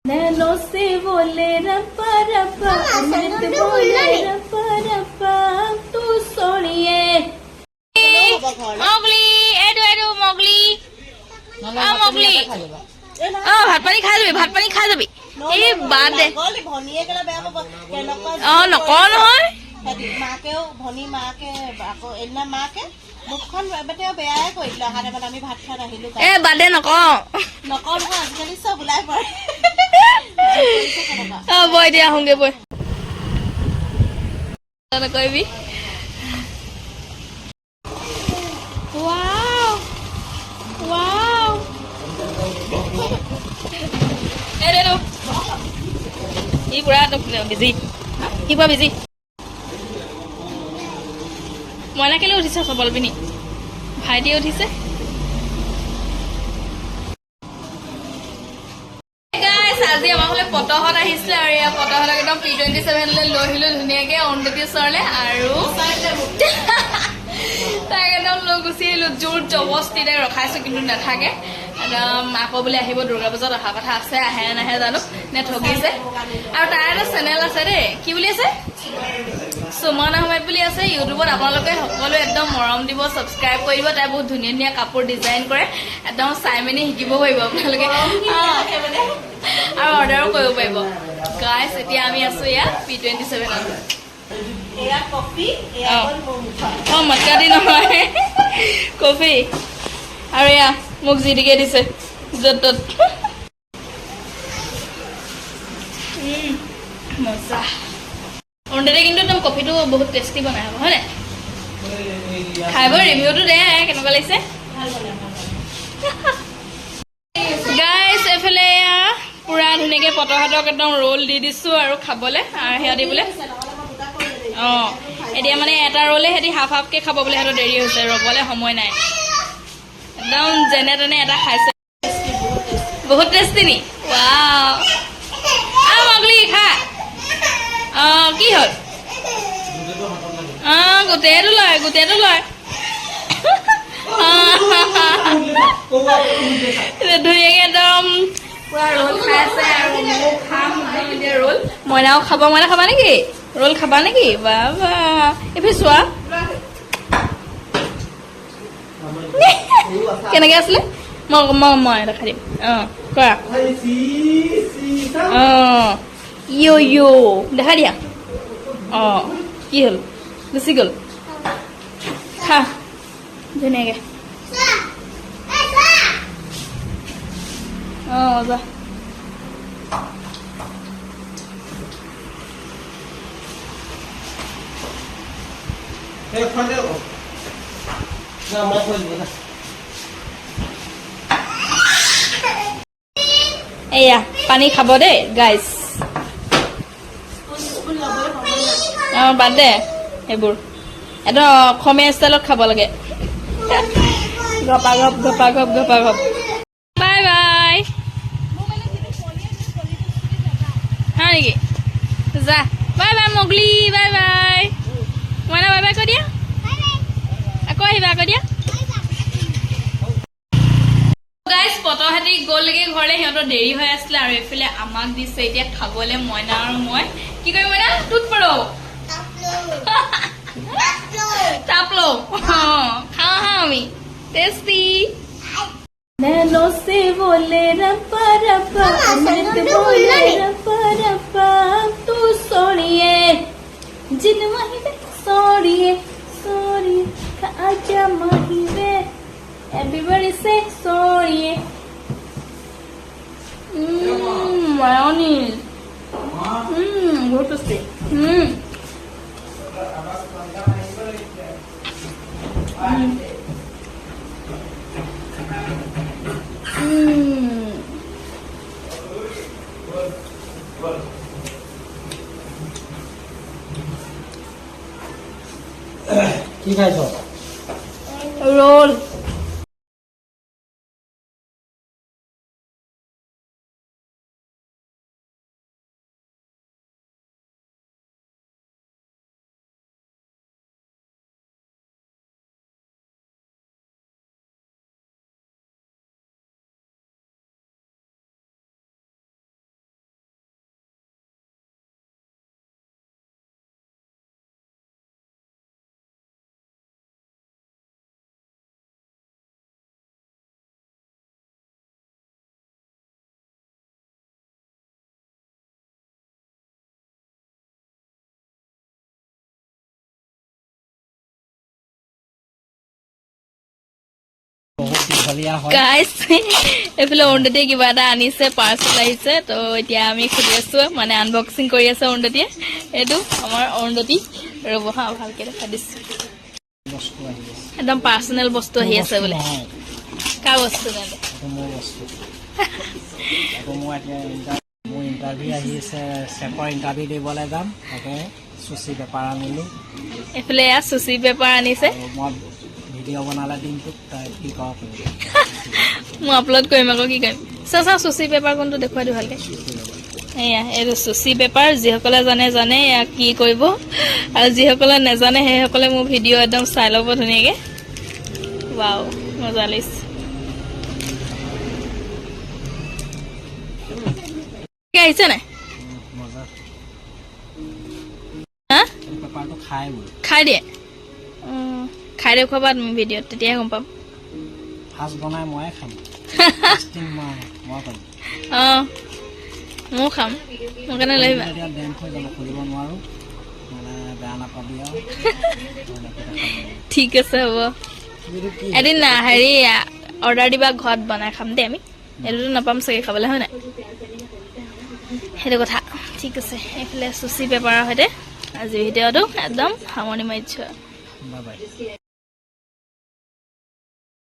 नैनों से बोले रब्बा रब्बा अमृत बोले रब्बा रब्बा तू सोनिए মগলি এডু মগলি মগলি ভাত পানী খাই যাবি এই বাদ দে নকওঁ নহয় ভনী মাকে আকৌ এদিনা মাকে মুখখন বেয়াই কৰি দিলে অহা টাইমত আমি ভাত খাই আহিলো এ বাদ দে নকওঁ নহয় আজিকালি চব ওলাই পৰে বৈ দিয়া আহোগে বৈ নকৰিবি ই পুৰা বিজি কি পুৰা বিজি মইনা কেলে উঠিছে চবল পিনি ভাইটিয়ে উঠিছে আজি আমাৰ ফালে পটহত আহিছিলে আৰু ইয়াৰ পটহত একদম P27 লৈ আহিলো ধুনীয়াকে অৰুন্ধতী ওচৰলে আৰু তাক একদম লৈ গুচি আহিলো জোৰ জবস্তিৰে ৰখাইছো কিন্তু নাথাকে একদম আকৌ বোলে আহিব দুৰ্গা পূজাত অহা কথা আছে আহে নাহে জানো নে ঠগিছে আৰু তাৰ এটা চেনেল আছে দেই কি বুলি আছে সুমন আহমেদ বুলি আছে ইউটিউবত আপোনালোকে সকলো একদম মৰম দিব সাবস্ক্ৰাইব কৰি দিব তাই বহুত ধুনীয়া ধুনীয়া কাপোৰ ডিজাইন কৰে একদম চাই মেলি শিকিব পাৰিব আপোনালোকে আৰু অৰ্ডাৰো কৰিব পাৰিব গাইছ এতিয়া আমি আছো ইয়াত P27 এয়া কফি এয়া মটকা দি নহয় কফি আৰু এয়া মোক জিদিকে দিছে য'ত ত'ত মজা অৰুন্ধতী কিন্তু একদম কফিটো বহুত টেষ্টি বনাই হ'ব হয়নে খাই বৈ ৰিভিউটো দে কেনেকুৱা লাগিছে গাইছ এফালে পুৰা ধুনীয়াকে পটহতক একদম ৰোল দি দিছো আৰু খাবলে আৰু সেয়া দি বোলে এতিয়া মানে এটা ৰোলে সিহঁতি হাফ হাফকে খাব বোলে সিহঁতৰ দেৰি হৈছে ৰ'বলে সময় নাই একদম যেনে তেনে এটা খাইছে বহুত টেষ্টি নি ৱাও মগলি খা কি হ'ল গোটেইটো লয় ধুনীয়াকে একদম পুৰা ৰোল খাই আছে আৰু ময়ো খাম এতিয়া ৰোল মইনাও খাব মইনা খাবা নেকি ৰোল খাবা নেকি বাবা এইফালে চোৱা কেনেকে আছিলে মই দেখাই দিম কোৱা ইয়ো দেখা দিয়া কি হ'ল গুচি গ'ল খা ধুনীয়াকে যা এয়া পানী খাব দেই গাইছ বাদ দে এইবোৰ একদম অসমীয়া ষ্টাইলত খাব লাগে গপা গপ বাই বাই হা নেকি যা বাই বাই মগলি বাই বাই মইনা বাই বাই কৈ দিয়া আকৌ আহিবা আকৌ দিয়া গাইছ পটহতি গ'লগে ঘৰলে সিহঁতৰ দেৰি হৈ আছিলে আৰু এইফালে আমাক দিছে এতিয়া খাবলে মইনা আৰু মই কি কৰিম মইনা টুট পৰো টাপলো খাওঁ আমি টেষ্টি नैनों से बोले रब्बा रब्बा अमृत बोले रब्बा रब्बा तू सोनिए जिन माही वे सोनिए आजा माही वे everybody say सोनिए mayonnaise बहुत टेस्टी কি খাইছ रोल বহুত দীঘলীয়া হয় গাইছ এইফালে অৰুন্ধতীয়ে কিবা এটা আনিছে পাৰ্চেল আহিছে তো এতিয়া আমি খুলি আছো মানে আনবক্সিং কৰি আছে অৰুন্ধতীয়ে এইটো আমাৰ অৰুন্ধতী ৰ'ব হা ভালকে দেখা দিছো বস্তু আহি আছে একদম পাৰ্চনেল বস্তু আহি আছে বোলে নহয়, কাৰ বস্তু জানে এইটো মোৰ বস্তু আকৌ মই এতিয়া মোৰ ইণ্টাৰভিউ আহি আছে চেকৰ ইণ্টাৰভিউ দিবলৈ যাম তাকে চুচি বেপাৰ আনিলোঁ এইফালে এয়া চুচি পেপাৰ আনিছে আৰু মই ভিডিঅ' বনালে দিনটোত তাই কি কৰক মই আপলোড কৰিম আকৌ কি কৰিম চাওঁ চুচি পেপাৰ কোনটো দেখুৱাই দিওঁ ভালকে এয়া এইটো চুচি পেপাৰ যিসকলে জানে এয়া কি কৰিব আৰু যিসকলে নাজানে সেইসকলে মোৰ ভিডিঅ' একদম চাই ল'ব ধুনীয়াকৈ ৱাও মজা লাগিছে আহিছে নাই মজা হা এই পেপাৰটো খাই বোলো খাই দিয়ে খাই দেখুৱাবা তুমি ভিডিঅ'ত তেতিয়াহে গম পাম ফাৰ্ষ্ট বনাই ময়ে খাম মই কৰিম অঁ ময়ো খাম মোৰ কাৰণে লৈ আহিবা এতিয়া ডেম্প হৈ যাব খুলিব নোৱাৰোঁ মানে বেয়া নাপাবি আৰু ঠিক আছে হ'ব এইটো কি এদিন হেৰি অৰ্ডাৰ দিবা ঘৰত বনাই খাম দেই আমি এইটোতো নাপাম চাগে খাবলৈ হয় নাই সেইটো কথা ঠিক আছে এইফালে চুচি পেপাৰৰ সৈতে আজি ভিডিঅ'টো একদম সামৰণি মাৰিছোঁ বাই বাই